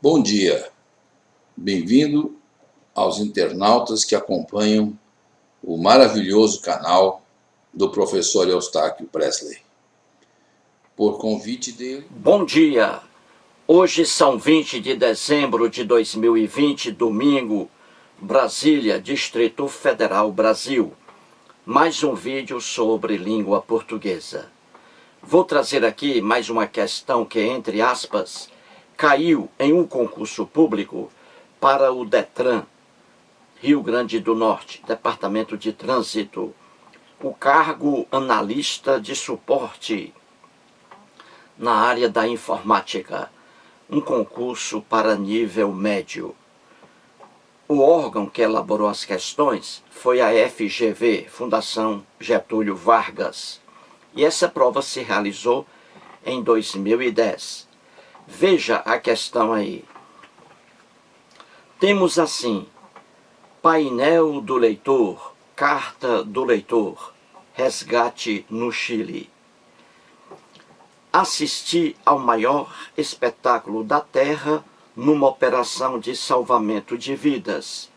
Bom dia, bem-vindo aos internautas que acompanham o maravilhoso canal do professor Eustáquio Presley. Por convite dele. Bom dia! Hoje são 20 de dezembro de 2020, domingo, Brasília, Distrito Federal, Brasil. Mais um vídeo sobre língua portuguesa. Vou trazer aqui mais uma questão que, entre aspas, caiu em um concurso público para o DETRAN, Rio Grande do Norte, Departamento de Trânsito, o cargo analista de suporte na área da informática, um concurso para nível médio. O órgão que elaborou as questões foi a FGV, Fundação Getúlio Vargas, e essa prova se realizou em 2010. Veja a questão aí. Temos assim: painel do leitor, carta do leitor, resgate no Chile. Assisti ao maior espetáculo da Terra numa operação de salvamento de vidas,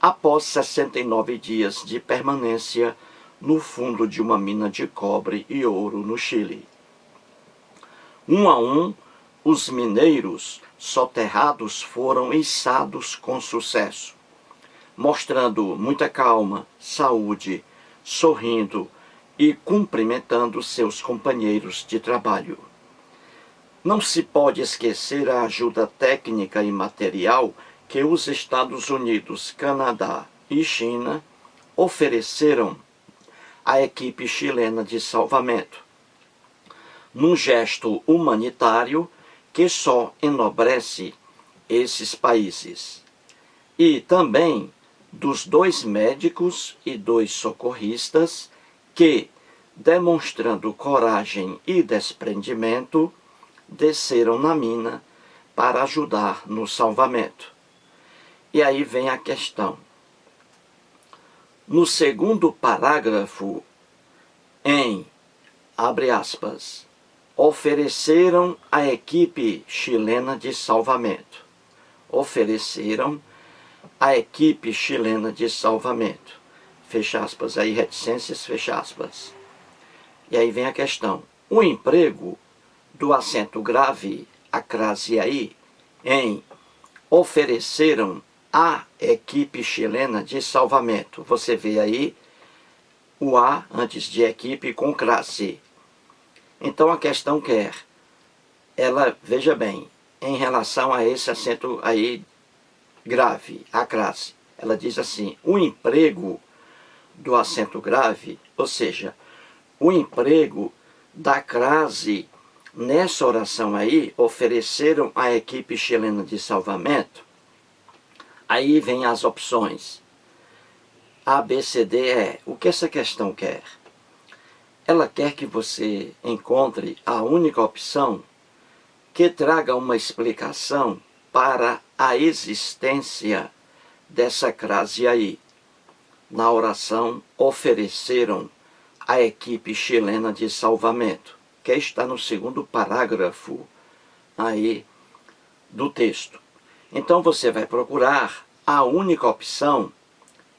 após 69 dias de permanência no fundo de uma mina de cobre e ouro no Chile. Um a um, os mineiros soterrados foram içados com sucesso, mostrando muita calma, saúde, sorrindo e cumprimentando seus companheiros de trabalho. Não se pode esquecer a ajuda técnica e material que os Estados Unidos, Canadá e China ofereceram à equipe chilena de salvamento, num gesto humanitário que só enobrece esses países. E também dos 2 médicos e 2 socorristas que, demonstrando coragem e desprendimento, desceram na mina para ajudar no salvamento. E aí vem a questão. No segundo parágrafo, abre aspas, ofereceram à equipe chilena de salvamento. Ofereceram à equipe chilena de salvamento. Fecha aspas, aí reticências, fecha aspas. E aí vem a questão. O emprego do acento grave, a crase aí, em ofereceram à equipe chilena de salvamento. Você vê aí o A antes de equipe com crase. Então a questão quer, ela, veja bem, em relação a esse acento aí grave, a crase, ela diz assim, o emprego do acento grave, ou seja, o emprego da crase nessa oração aí, ofereceram à equipe chilena de salvamento. Aí vem as opções A, B, C, D, E. O que essa questão quer? Ela quer que você encontre a única opção que traga uma explicação para a existência dessa crase aí. Na oração, ofereceram à equipe chilena de salvamento, que está no segundo parágrafo aí do texto. Então você vai procurar a única opção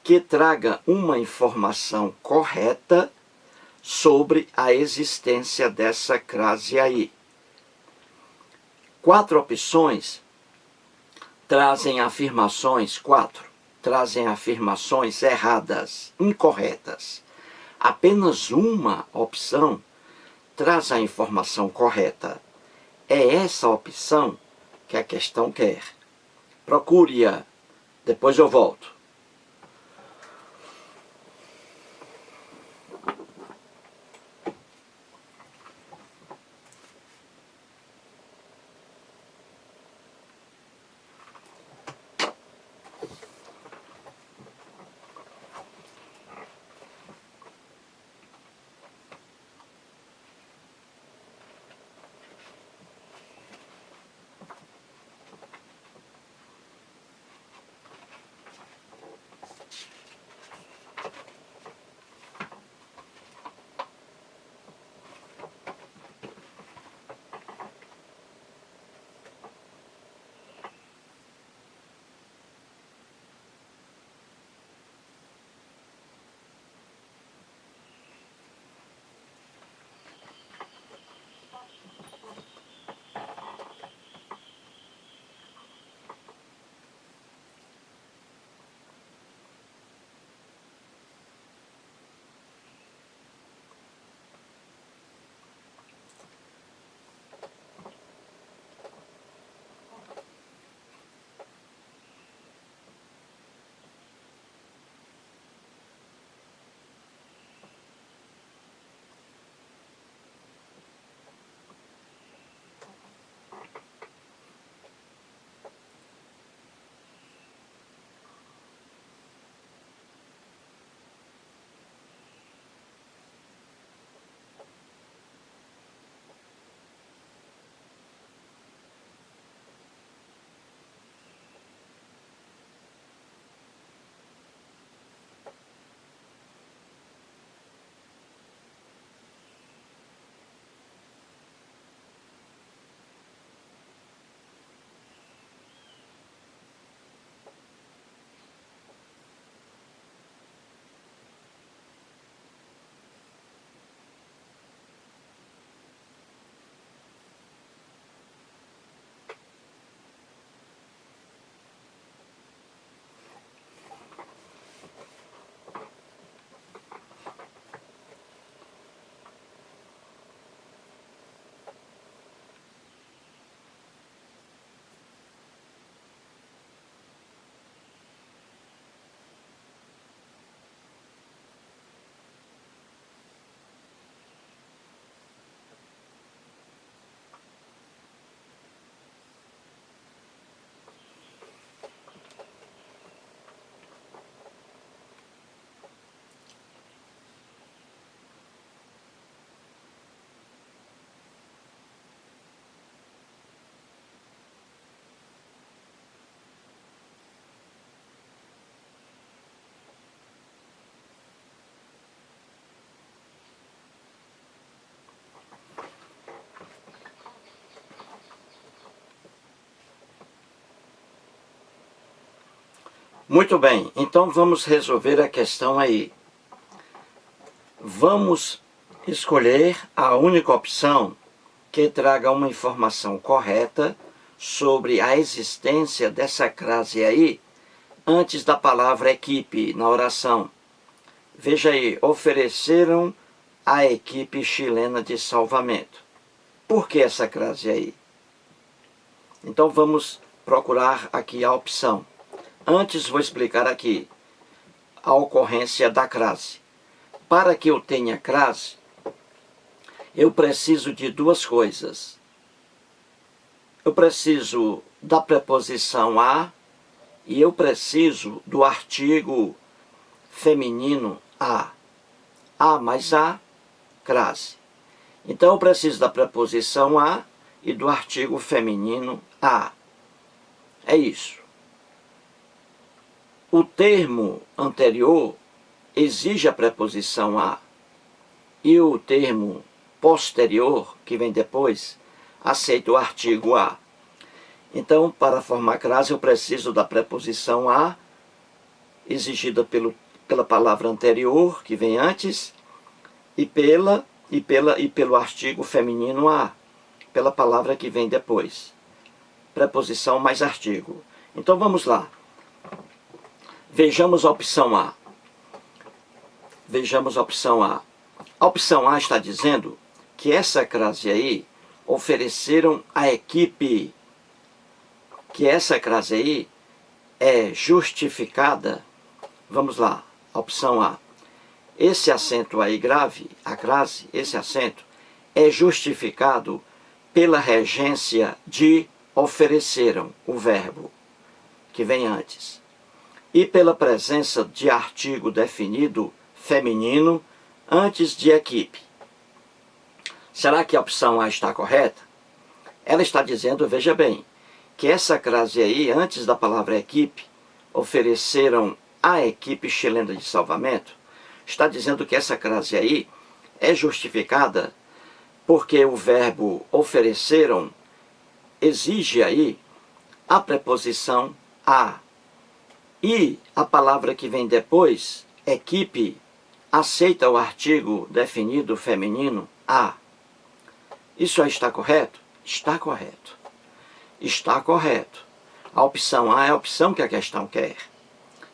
que traga uma informação correta sobre a existência dessa crase aí. 4 opções trazem afirmações erradas, incorretas. Apenas uma opção traz a informação correta. É essa opção que a questão quer. Procure-a. Depois eu volto. Muito bem, então vamos resolver a questão aí. Vamos escolher a única opção que traga uma informação correta sobre a existência dessa crase aí antes da palavra equipe na oração. Veja aí, ofereceram à equipe chilena de salvamento. Por que essa crase aí? Então vamos procurar aqui a opção. Antes vou explicar aqui a ocorrência da crase. Para que eu tenha crase, eu preciso de duas coisas. Eu preciso da preposição a e eu preciso do artigo feminino a. A mais a, crase. Então eu preciso da preposição a e do artigo feminino a. É isso. O termo anterior exige a preposição a e o termo posterior, que vem depois, aceita o artigo a. Então, para formar crase, eu preciso da preposição a, exigida pela palavra anterior, que vem antes, e pelo artigo feminino a, pela palavra que vem depois. Preposição mais artigo. Então, vamos lá. Vejamos a opção A. Vejamos a opção A. A opção A está dizendo que essa crase aí ofereceram à equipe, que essa crase aí é justificada. Vamos lá, a opção A. Esse acento aí grave, a crase, esse acento, é justificado pela regência de ofereceram, o verbo que vem antes, e pela presença de artigo definido feminino antes de equipe. Será que a opção A está correta? Ela está dizendo, veja bem, que essa crase aí, antes da palavra equipe, ofereceram à equipe chilena de salvamento, está dizendo que essa crase aí é justificada porque o verbo ofereceram exige aí a preposição a. E a palavra que vem depois, equipe, aceita o artigo definido feminino a. Isso aí está correto? Está correto. Está correto. A opção A é a opção que a questão quer.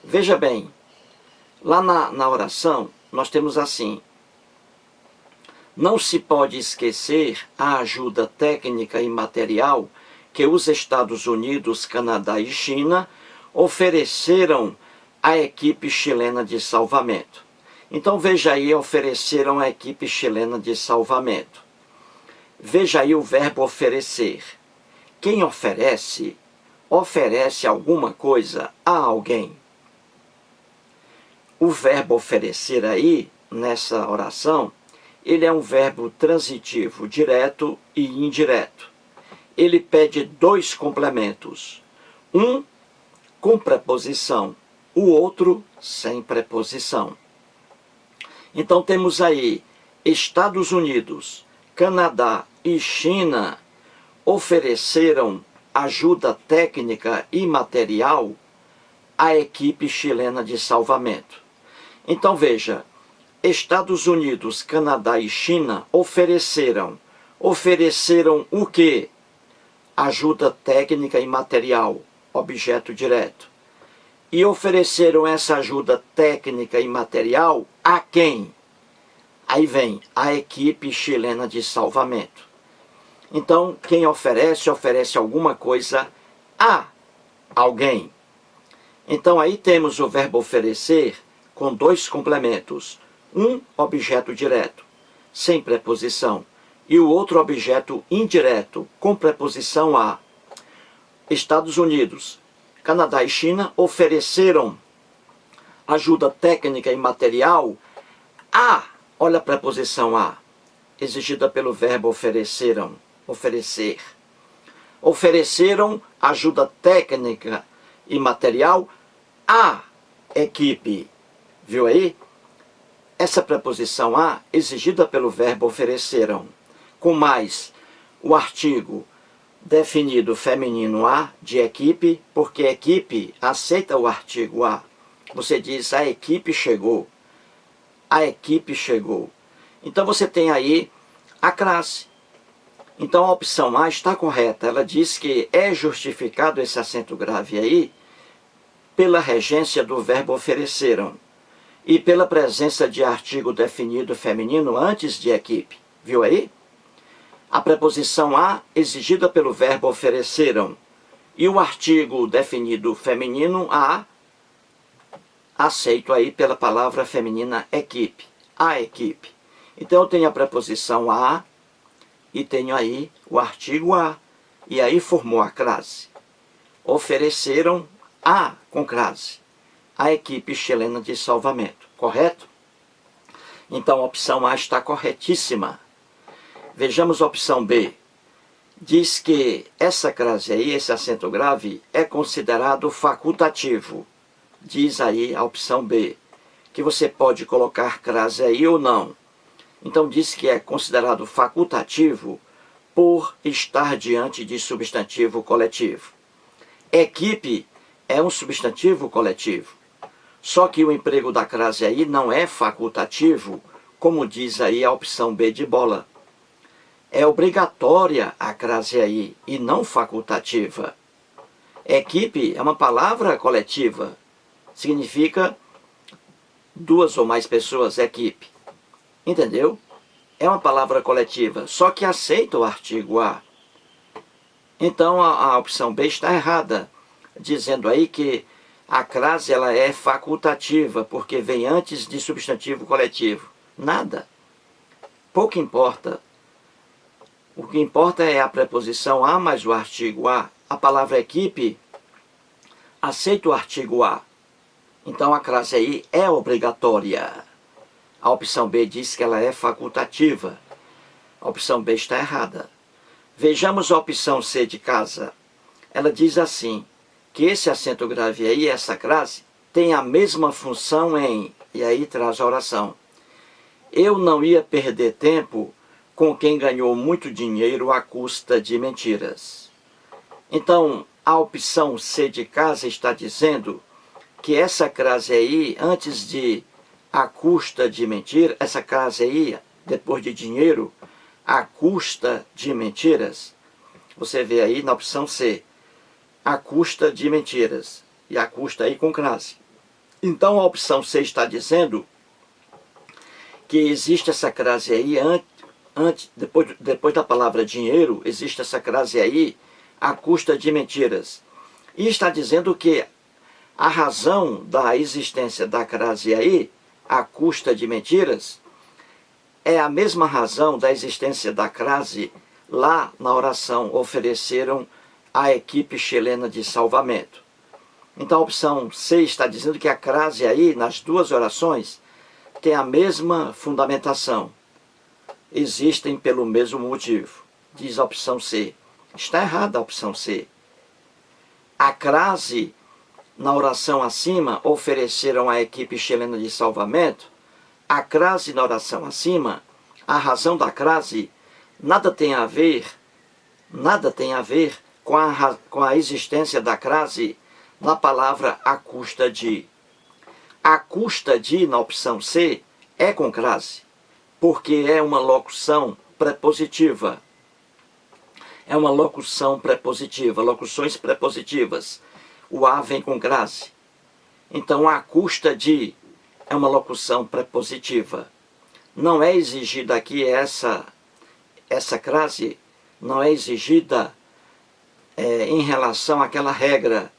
Veja bem, lá na oração nós temos assim: não se pode esquecer a ajuda técnica e material que os Estados Unidos, Canadá e China ofereceram à equipe chilena de salvamento. Então veja aí, ofereceram à equipe chilena de salvamento. Veja aí o verbo oferecer. Quem oferece, oferece alguma coisa a alguém. O verbo oferecer aí, nessa oração, ele é um verbo transitivo, direto e indireto. Ele pede dois complementos. Um com preposição, o outro sem preposição. Então temos aí Estados Unidos, Canadá e China ofereceram ajuda técnica e material à equipe chilena de salvamento. Então veja, Estados Unidos, Canadá e China ofereceram o quê? Ajuda técnica e material, objeto direto. E ofereceram essa ajuda técnica e material a quem? Aí vem a equipe chilena de salvamento. Então, quem oferece, oferece alguma coisa a alguém. Então, aí temos o verbo oferecer com dois complementos. Um objeto direto, sem preposição, e o outro objeto indireto, com preposição a. Estados Unidos, Canadá e China ofereceram ajuda técnica e material a, olha a preposição a, exigida pelo verbo ofereceram, oferecer. Ofereceram ajuda técnica e material à equipe. Viu aí? Essa preposição a, exigida pelo verbo ofereceram, com mais o artigo definido feminino a de equipe, porque equipe aceita o artigo a. Você diz a equipe chegou. A equipe chegou. Então você tem aí a classe. Então a opção A está correta. Ela diz que é justificado esse acento grave aí pela regência do verbo ofereceram e pela presença de artigo definido feminino antes de equipe. Viu aí? A preposição a exigida pelo verbo ofereceram e o artigo definido feminino a aceito aí pela palavra feminina equipe. A equipe. Então eu tenho a preposição a e tenho aí o artigo a. E aí formou a crase. Ofereceram a com crase. A equipe chilena de salvamento. Correto? Então a opção A está corretíssima. Vejamos a opção B. Diz que essa crase aí, esse acento grave, é considerado facultativo. Diz aí a opção B, que você pode colocar crase aí ou não. Então diz que é considerado facultativo por estar diante de substantivo coletivo. Equipe é um substantivo coletivo. Só que o emprego da crase aí não é facultativo, como diz aí a opção B de bola. É obrigatória a crase aí e não facultativa. Equipe é uma palavra coletiva. Significa duas ou mais pessoas, equipe. Entendeu? É uma palavra coletiva, só que aceita o artigo a. Então a opção B está errada, dizendo aí que a crase ela é facultativa, porque vem antes de substantivo coletivo. Nada. Pouco importa. O que importa é a preposição a mais o artigo a. A palavra equipe aceita o artigo a. Então a crase aí é obrigatória. A opção B diz que ela é facultativa. A opção B está errada. Vejamos a opção C de casa. Ela diz assim, que esse acento grave aí, essa crase, tem a mesma função em... E aí traz a oração. Eu não ia perder tempo com quem ganhou muito dinheiro à custa de mentiras. Então, a opção C de casa está dizendo que essa crase aí, antes de à custa de mentira, essa crase aí, depois de dinheiro, à custa de mentiras, você vê aí na opção C, à custa de mentiras, e à custa aí com crase. Então a opção C está dizendo que existe essa crase aí, depois da palavra dinheiro, existe essa crase aí, à custa de mentiras. E está dizendo que a razão da existência da crase aí, à custa de mentiras, é a mesma razão da existência da crase lá na oração ofereceram à equipe chilena de salvamento. Então a opção C está dizendo que a crase aí, nas duas orações, tem a mesma fundamentação. Existem pelo mesmo motivo, diz a opção C. Está errada a opção C. A crase, na oração acima, ofereceram à equipe chilena de salvamento. A crase na oração acima, a razão da crase, nada tem a ver com a existência da crase na palavra à custa de. À custa de, na opção C, é com crase, porque é uma locução prepositiva. É uma locução prepositiva, locuções prepositivas. O A vem com crase. Então, à custa de é uma locução prepositiva. Não é exigida aqui essa crase, não é exigida em relação àquela regra.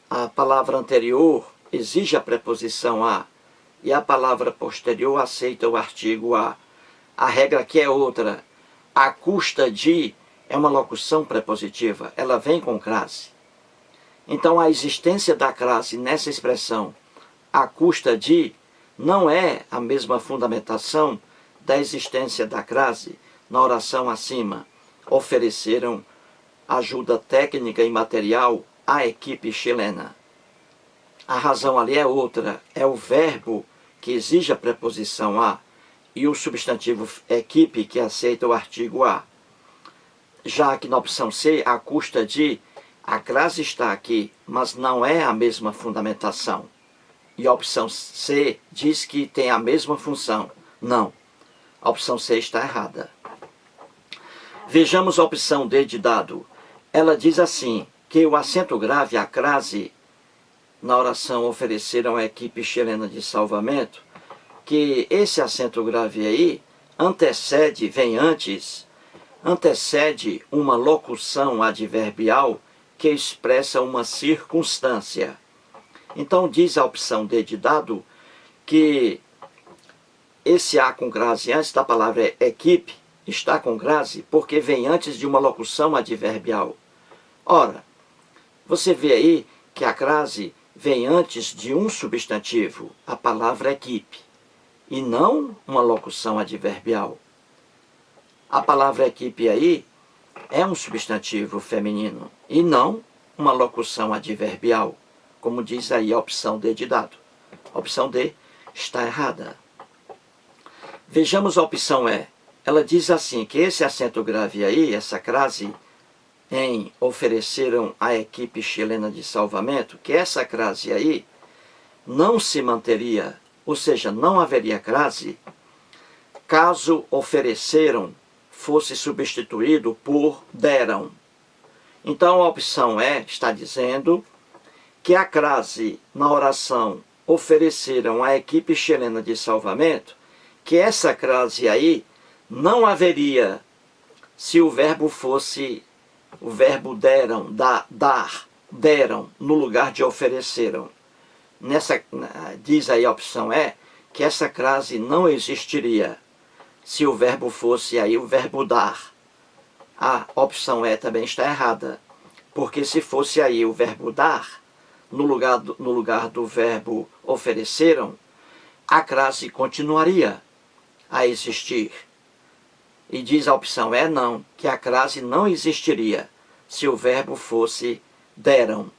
A palavra anterior exige a preposição a e a palavra posterior aceita o artigo a. A regra aqui é outra. À custa de é uma locução prepositiva, ela vem com crase. Então a existência da crase nessa expressão, à custa de, não é a mesma fundamentação da existência da crase na oração acima. Ofereceram ajuda técnica e material à equipe chilena. A razão ali é outra, é o verbo que exige a preposição a e o substantivo equipe que aceita o artigo a. Já aqui na opção C, à custa de, a crase está aqui, mas não é a mesma fundamentação. E a opção C diz que tem a mesma função. Não, a opção C está errada. Vejamos a opção D de dado. Ela diz assim, que o acento grave, a crase, na oração ofereceram à equipe chilena de salvamento, que esse acento grave aí antecede uma locução adverbial que expressa uma circunstância. Então diz a opção D de dado que esse A com crase antes da palavra equipe está com crase porque vem antes de uma locução adverbial. Ora, você vê aí que a crase vem antes de um substantivo, a palavra equipe, e não uma locução adverbial. A palavra equipe aí é um substantivo feminino e não uma locução adverbial, como diz aí a opção D de dado. A opção D está errada. Vejamos a opção E. Ela diz assim, que esse acento grave aí, essa crase, em ofereceram à equipe chilena de salvamento, que essa crase aí não se manteria, ou seja, não haveria crase, caso ofereceram fosse substituído por deram. Então a opção E está dizendo que a crase na oração ofereceram à equipe chilena de salvamento, que essa crase aí não haveria se o verbo fosse o verbo deram, dar, deram, no lugar de ofereceram. Diz aí a opção E que essa crase não existiria se o verbo fosse aí o verbo dar. A opção E também está errada, porque se fosse aí o verbo dar, no lugar do verbo ofereceram, a crase continuaria a existir. E diz a opção E não, que a crase não existiria se o verbo fosse deram.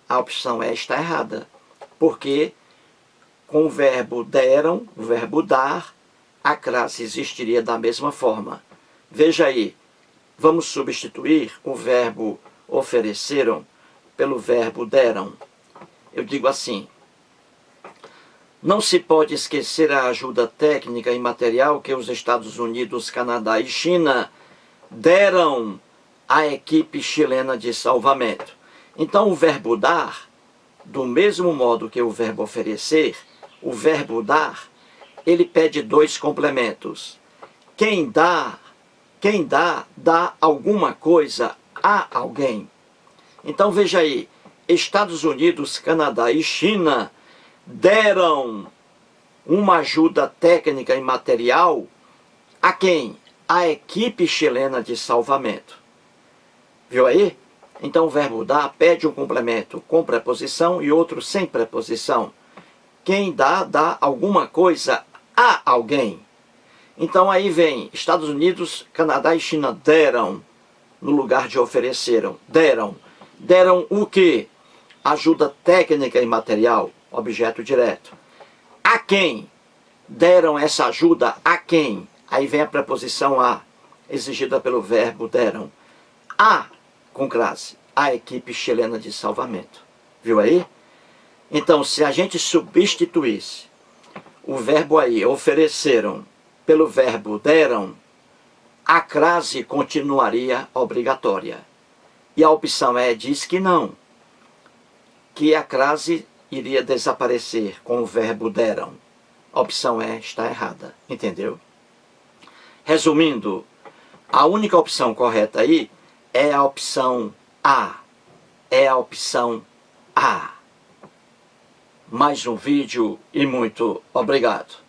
A opção E está errada, porque com o verbo deram, o verbo dar, a crase existiria da mesma forma. Veja aí, vamos substituir o verbo ofereceram pelo verbo deram. Eu digo assim, não se pode esquecer a ajuda técnica e material que os Estados Unidos, Canadá e China deram à equipe chilena de salvamento. Então o verbo dar, do mesmo modo que o verbo oferecer, o verbo dar, ele pede dois complementos. Quem dá, dá alguma coisa a alguém. Então veja aí, Estados Unidos, Canadá e China deram uma ajuda técnica e material a quem? A equipe chilena de salvamento. Viu aí? Então o verbo dar pede um complemento com preposição e outro sem preposição. Quem dá, dá alguma coisa a alguém. Então aí vem Estados Unidos, Canadá e China deram, no lugar de ofereceram. Deram. Deram o quê? Ajuda técnica e material, objeto direto. A quem? Deram essa ajuda a quem? Aí vem a preposição a, exigida pelo verbo deram. A, com crase, a equipe chilena de salvamento. Viu aí? Então, se a gente substituísse o verbo aí, ofereceram, pelo verbo deram, a crase continuaria obrigatória. E a opção E diz que não, que a crase iria desaparecer com o verbo deram. A opção E está errada, entendeu? Resumindo, a única opção correta aí é a opção A. É a opção A. Mais um vídeo e muito obrigado.